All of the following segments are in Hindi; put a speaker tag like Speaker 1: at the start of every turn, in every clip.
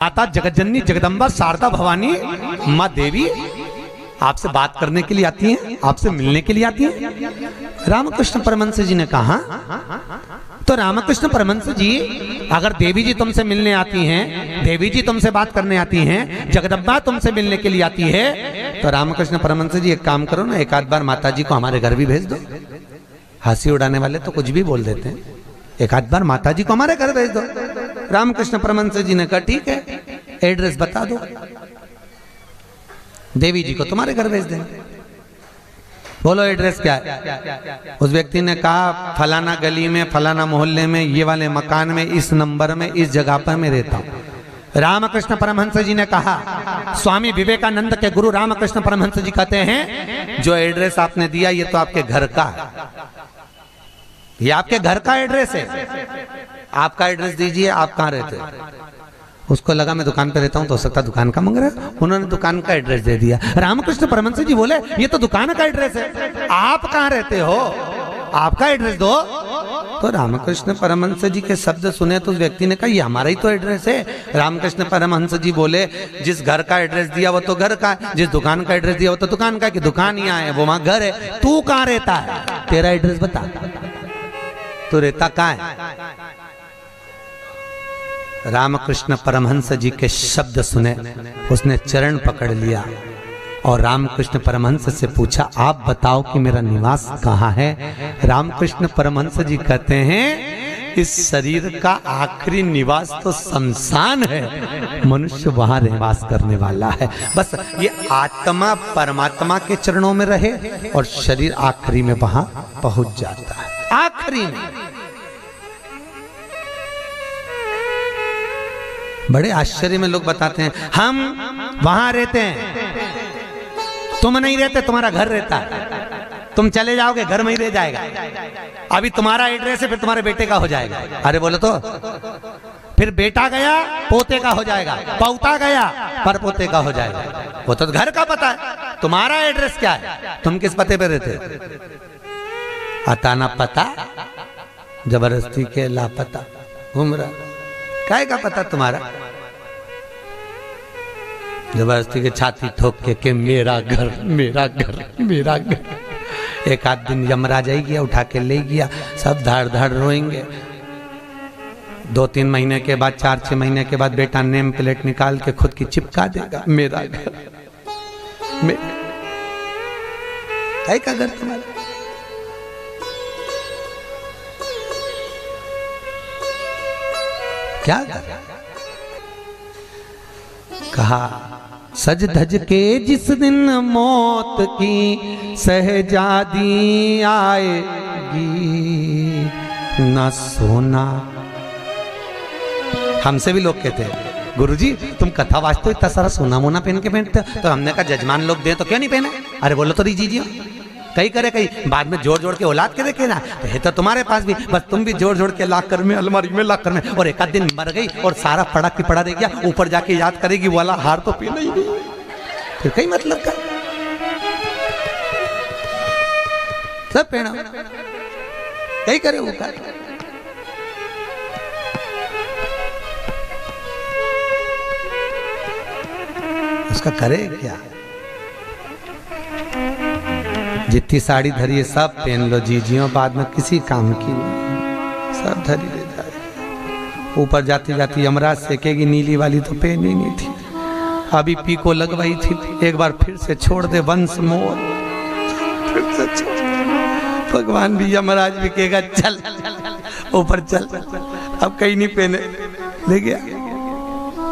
Speaker 1: माता जगतजननी जगदम्बा शारदा भवानी माँ देवी आपसे बात करने के लिए आती हैं, आपसे मिलने के लिए आती हैं। रामकृष्ण परमहंस जी ने कहा, तो रामकृष्ण परमहंस जी अगर देवी जी तुमसे मिलने आती हैं, देवी जी तुमसे बात करने आती हैं, जगदम्बा तुमसे मिलने के लिए आती है, तो रामकृष्ण परमहंस जी एक काम करो ना, एक आध बार माता जी को हमारे घर भी भेज दो। हंसी उड़ाने वाले तो कुछ भी बोल देते हैं, एक आध बार माता जी को हमारे घर भेज दो। रामकृष्ण परमहंस जी ने कहा ठीक है, एड्रेस बता दो, देवी जी को तुम्हारे घर भेज देंगे। बोलो एड्रेस क्या है? उस व्यक्ति ने कहा फलाना गली में, फलाना मोहल्ले में, ये वाले मकान में, इस नंबर में, इस जगह पर मैं रहता हूं। रामकृष्ण परमहंस जी ने कहा, स्वामी विवेकानंद के गुरु रामकृष्ण परमहंस जी कहते हैं जो एड्रेस आपने दिया ये तो आपके घर का है, ये आपके घर का एड्रेस है, आपका एड्रेस दीजिए, आप कहाँ रहते हैं? उसको लगा मैं दुकान पे रहता हूँ, तो हो सकता दुकान का मांग रहा है, उन्होंने दुकान का एड्रेस दे दिया। रामकृष्ण परमहंस जी बोले ये तो दुकान का एड्रेस है, आप कहाँ रहते हो, आपका एड्रेस दो। तो रामकृष्ण परमहंस जी के शब्द सुने तो उस व्यक्ति ने कहा ये हमारा ही तो एड्रेस है। रामकृष्ण परमहंस जी बोले जिस घर का एड्रेस दिया वो तो घर का है, जिस दुकान का एड्रेस दिया वो तो दुकान का है, कि दुकान यहाँ है वो वहां घर है, तू कहाँ रहता है, तेरा एड्रेस बता, तू रहता कहाँ है? रामकृष्ण परमहंस जी के शब्द सुने उसने चरण पकड़ लिया और रामकृष्ण परमहंस से पूछा आप बताओ कि मेरा निवास कहाँ है? रामकृष्ण परमहंस जी कहते हैं इस शरीर का आखिरी निवास तो शमशान है, मनुष्य वहां निवास करने वाला है। बस ये आत्मा परमात्मा के चरणों में रहे और शरीर आखिरी में वहां पहुंच जाता है, आखिरी में। बड़े आश्चर्य में लोग बताते हैं हम वहां रहते हैं, तुम नहीं रहते, तुम्हारा घर रहता है, तुम चले जाओगे घर में ही रह जाएगा, अभी तुम्हारा एड्रेस है फिर तुम्हारे बेटे का हो जाएगा। अरे बोलो तो, फिर बेटा गया पोते का हो जाएगा, पौता गया पर पोते का हो जाएगा, वो तो घर का पता है, तुम्हारा एड्रेस क्या है, तुम किस पते पे रहते हो? अताना पता जबरदस्ती के लापता घूम रहा, काय का पता तुम्हारा? जबरदस्ती के छाती ठोक के मेरा घर मेरा घर मेरा घर। एक आध दिन यमराज आई गया, उठा के ले गया, सब धाड़ धाड़ रोएंगे। 2-3 महीने के बाद, 4-6 महीने के बाद बेटा नेम प्लेट निकाल के खुद की चिपका देगा, मेरा घर काय का घर तुम्हारा? क्या कहा? सज धज के जिस दिन मौत की सहजादी आएगी, ना सोना। हमसे भी लोग कहते हैं गुरुजी तुम कथा वाचते हो, इतना सारा सोना मोना पहन के पहनते, तो हमने कहा जजमान लोग दे तो क्यों नहीं पहने? अरे बोलो तो दीजिए, कई करे कई बाद में जोड़ जोड़ के औलाद के देखे ना, तो है तो तुम्हारे पास भी, बस तुम भी जोड़ जोड़ के लाख कर में, अलमारी में लाख कर में, और एक आध दिन मर गई और सारा पड़ा की पड़ा रह गया, ऊपर जाके याद करेगी वाला हार तो पहना ही नहीं, फिर कई मतलब का सब पहना, कई करे वो कर। उसका करे क्या? जितनी साड़ी धरी है सब पहन लो जीजियों, बाद में किसी काम की नहीं, सब धरी ले जाए। ऊपर जाती जाती यमराज सेकेगी, नीली वाली तो पहन ही नहीं थी, अभी पीको लगवाई थी, एक बार फिर से छोड़ दे वंश मोर, फिर से छोड़। भगवान भी यमराज भी कहेगा चल ऊपर चल, अब कहीं नहीं पहने, ले गया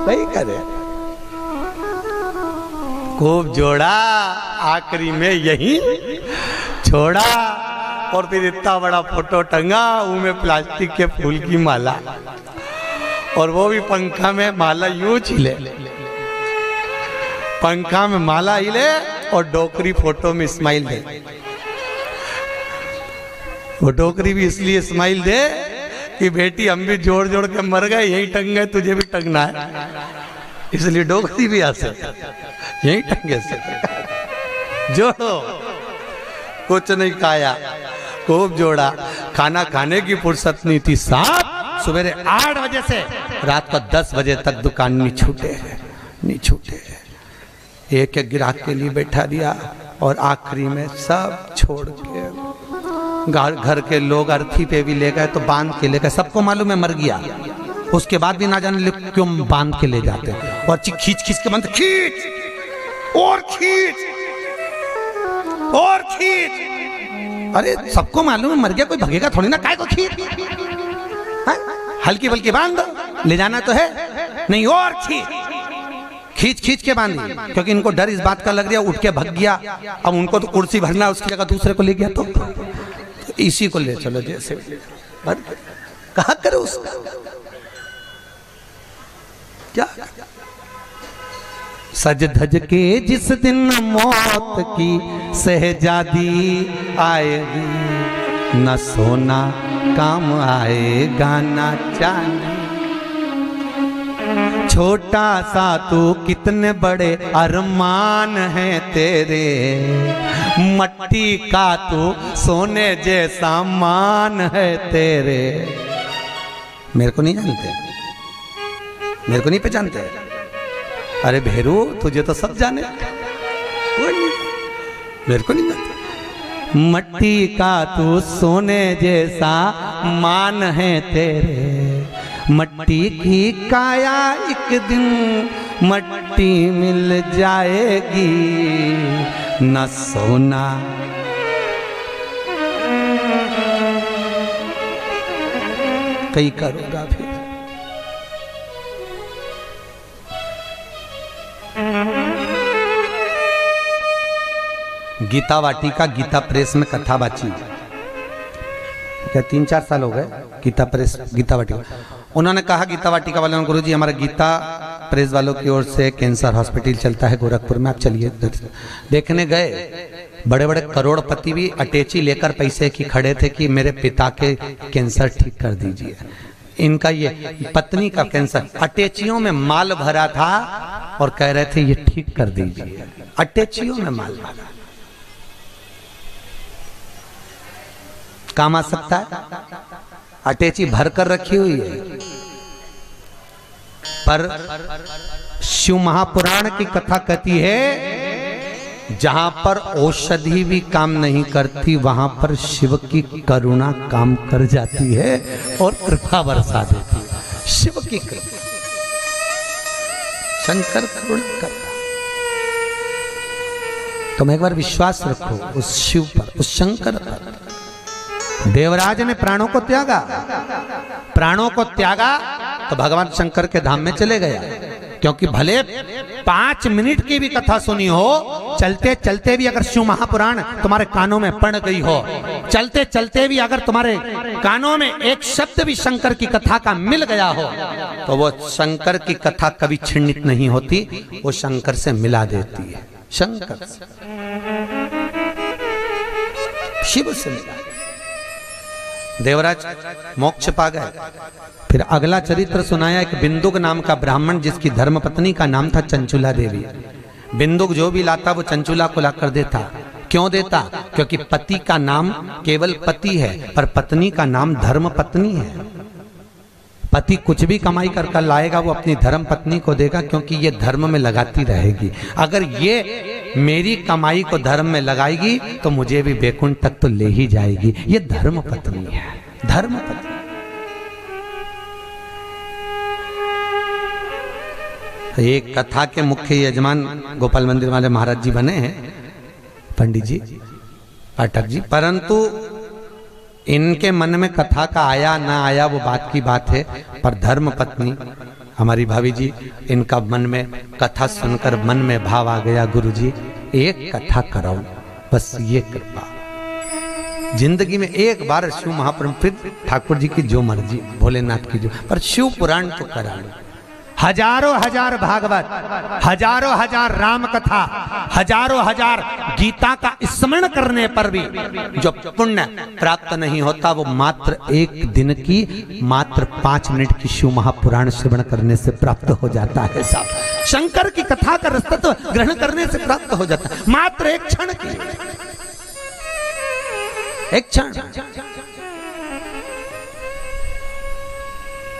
Speaker 1: वही करे। खूब जोड़ा, आखिरी में यही छोड़ा, और फिर इतना बड़ा फोटो टंगा, उनमें प्लास्टिक के फूल की माला, और वो भी पंखा में माला यूं हिले, पंखा में माला हिले और डोकरी फोटो में स्माइल दे। वो डोकरी भी इसलिए स्माइल दे कि बेटी हम भी जोड़ जोड़ के मर गए, यही टंग गए, तुझे भी टंगना है, इसलिए डोकरी भी ऐसे यही टंगे से जोड़ो, कुछ नहीं खाया, खूब जोड़ा, खाना खाने की फुर्सत नहीं थी, साथ सवेरे 8 बजे से रात को 10 बजे तक दुकान नहीं छूटे। एक एक ग्राहक के लिए बैठा दिया और आखिरी में सब छोड़ के घर के लोग अर्थी पे भी ले गए तो बांध के ले गए। सबको मालूम है मर गया, उसके बाद भी ना जाने क्यों बांध के ले जाते और खींच के बांधते, खींच और खींच और खींच। अरे सबको मालूम है मर गया, कोई भगेगा थोड़ी ना, काय को खींच, हल्की बल्कि बांध दो, ले जाना तो है नहीं, और खींच के बांधी, क्योंकि इनको डर इस बात का लग रहा, उठ के भग गया। अब उनको तो कुर्सी भरना, उसकी जगह दूसरे को ले गया तो इसी को ले चलो, जैसे कहा करो उसका क्या। सज धज के जिस दिन मौत की शहजादी आएगी, न सोना काम आएगा न चांदी। छोटा सा तू कितने बड़े अरमान हैं तेरे, मट्टी का तू सोने जैसा मान है तेरे। मेरे को नहीं जानते, मेरे को नहीं पहचानते। अरे भेरू तुझे तो सब जाने, कोई नहीं, मेरे को नहीं जानते। मट्टी का तू सोने जैसा मान है तेरे, मट्टी की काया एक दिन मट्टी मिल जाएगी, न सोना कहीं करूंगा फिर। गीता वाटिका गीता प्रेस में कथा बाची, क्या 3-4 साल हो गए गीता प्रेस गीता वाटिका। उन्होंने कहा गीता वाटिका वालों ने, गुरुजी हमारे गीता प्रेस वालों की ओर से कैंसर हॉस्पिटल चलता है गोरखपुर में, आप चलिए। देखने गए, बड़े बड़े करोड़पति भी अटैची लेकर पैसे की खड़े थे कि मेरे पिता के कैंसर ठीक कर दीजिए। इनका ये पत्नी का कैंसर, अटैचियों में माल भरा था और कह रहे थे ये ठीक कर दीजिए, अटैचियों में माल भरा। काम आ सकता है, अटैची भर कर रखी हुई है। पर शिव महापुराण की कथा कहती है, जहां पर औषधि भी काम नहीं करती वहां पर शिव की करुणा काम कर जाती है और कृपा बरसा देती है। शिव की कृपा, शंकर करुणा करता। तुम एक बार विश्वास रखो उस शिव पर, उस शंकर पर। देवराज ने प्राणों को त्यागा, प्राणों को त्यागा तो भगवान शंकर के धाम में चले गया, क्योंकि भले 5 मिनट की भी कथा सुनी हो, चलते चलते भी अगर शिव महापुराण तुम्हारे कानों में पड़ गई हो, चलते चलते भी अगर तुम्हारे कानों में एक शब्द भी शंकर की कथा का मिल गया हो, तो वो शंकर की कथा कभी छिन्नित नहीं होती, वो शंकर से मिला देती है। शंकर से, शिव से मिला। देवराज मोक्ष पा गए। फिर अगला चरित्र सुनाया एक बिंदुक नाम का ब्राह्मण, जिसकी धर्मपत्नी का नाम था चंचुला देवी। बिंदुक जो भी लाता वो चंचुला को लाकर देता। क्यों देता? क्योंकि पति का नाम केवल पति है, पर पत्नी का नाम धर्म पत्नी है। पति कुछ भी कमाई कर लाएगा वो अपनी धर्म पत्नी को देगा, क्योंकि ये धर्म में लगाती रहेगी। अगर ये मेरी कमाई को धर्म में लगाएगी तो मुझे भी बैकुंठ तक तो ले ही जाएगी। ये धर्म पत्नी है, धर्म पत्नी। एक कथा के मुख्य यजमान गोपाल मंदिर वाले महाराज जी बने हैं, पंडित जी, पाठक जी, परंतु इनके मन में कथा का आया ना आया वो बात की बात है। पर धर्म पत्नी हमारी भाभी जी, इनका मन में कथा सुनकर मन में भाव आ गया, गुरुजी एक कथा कराओ, बस ये कृपा। जिंदगी में एक बार शिव महापुराण, फिर ठाकुर जी की जो मर्जी, भोलेनाथ की जो, पर शिव पुराण तो करा लो। हजारों हजार भागवत, हजारों हजार राम कथा, हजारों हजार गीता का स्मरण करने पर भी जो पुण्य प्राप्त नहीं होता, वो मात्र एक दिन की, मात्र 5 मिनट की शिव महापुराण श्रवण करने से प्राप्त हो जाता है। साहब, शंकर की कथा का रस्तत्व ग्रहण करने से प्राप्त हो जाता है, मात्र एक क्षण की, एक क्षण।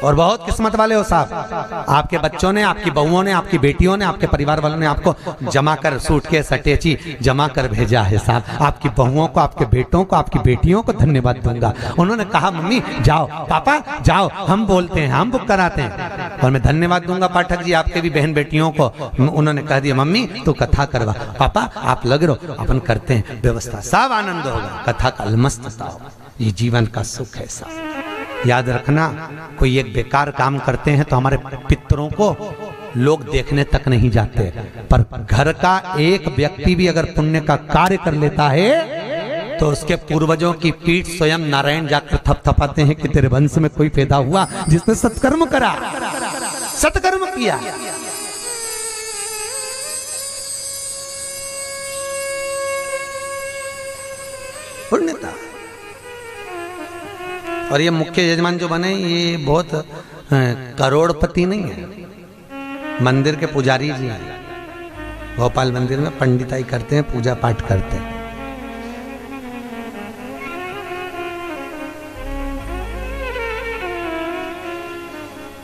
Speaker 1: और बहुत किस्मत वाले हो साहब, आपके बच्चों ने, आपकी बहुओं ने, आपकी बेटियों ने, आपके परिवार वालों ने आपको जमा कर सूटकेस अटैची जमा कर भेजा है साहब। आपकी बहुओं को, आपके बेटों को, आपकी बेटियों को धन्यवाद दूंगा। उन्होंने कहा मम्मी जाओ, पापा जाओ, हम बोलते हैं, हम बुक कराते हैं। और मैं धन्यवाद दूंगा पाठक जी आपके भी बहन बेटियों को। उन्होंने कह दिया मम्मी तू कथा करवा, पापा आप लग रहो, अपन करते हैं व्यवस्था, सब आनंद होगा, कथा का अलमस्तता होगा। ये जीवन का सुख है साहब। याद रखना, कोई एक बेकार काम करते हैं तो हमारे पितरों को लोग देखने तक नहीं जाते, पर घर का एक व्यक्ति भी अगर पुण्य का कार्य कर लेता है तो उसके पूर्वजों की पीठ स्वयं नारायण जाकर थपथपाते हैं कि तेरे वंश में कोई पैदा हुआ जिसने सत्कर्म करा, सत्कर्म किया। पुण्यता। और ये मुख्य यजमान जो बने ये बहुत करोड़पति नहीं है, मंदिर के पुजारी जी हैं। भोपाल मंदिर में पंडिताई करते हैं, पूजा पाठ करते हैं।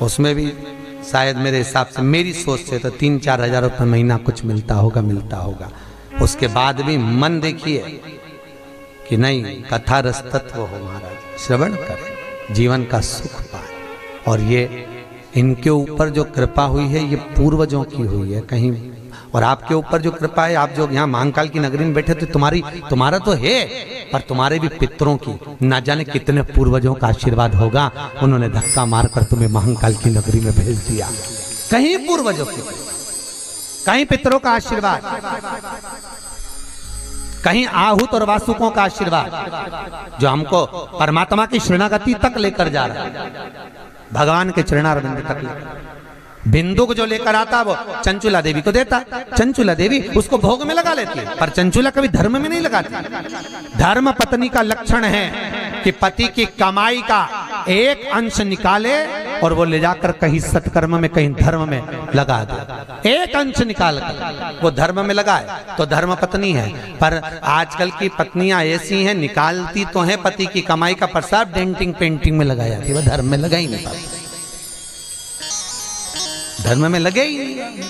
Speaker 1: उसमें भी शायद मेरे हिसाब से, मेरी सोच से तो 3-4 हजार रुपये महीना कुछ मिलता होगा। उसके बाद भी मन देखिए कि नहीं, कथा रस तत्व हो महाराज, श्रवण करें, जीवन का सुख पाए। और ये इनके ऊपर जो कृपा हुई है ये पूर्वजों की हुई है कहीं, और आपके ऊपर जो कृपा है, आप जो यहाँ महाकाल की नगरी में बैठे तो तुम्हारा तो है, पर तुम्हारे भी पितरों की ना जाने कितने पूर्वजों का आशीर्वाद होगा। उन्होंने धक्का मारकर तुम्हें महाकाल की नगरी में भेज दिया। कहीं पूर्वजों की, कहीं पितरों का आशीर्वाद, कहीं आहूत और वासुकों का आशीर्वाद जो हमको परमात्मा की शरणागति तक लेकर जा रहा है, भगवान के चरणारविंद तक लेकर। बिंदुक जो लेकर आता वो चंचुला देवी को देता, चंचुला देवी उसको भोग में लगा लेती है, पर चंचुला कभी धर्म में नहीं लगाती। धर्म पत्नी का लक्षण है कि पति की कमाई का एक अंश निकाले और वो ले जाकर कहीं सत्कर्म में, कहीं धर्म में लगा दे। एक अंश निकाल कर वो धर्म में लगाए तो धर्म पत्नी है। पर आजकल की पत्नियां ऐसी हैं, निकालती तो हैं पति की कमाई का, पर सब डेंटिंग पेंटिंग में लगाया जाती है, वो धर्म में लगा ही नहीं पाती, धर्म में लगे ही नहीं।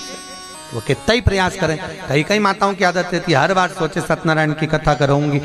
Speaker 1: वो कितना ही प्रयास करें। कई माताओं की आदत रहती है हर बार सोचे सत्यनारायण की कथा करूंगी,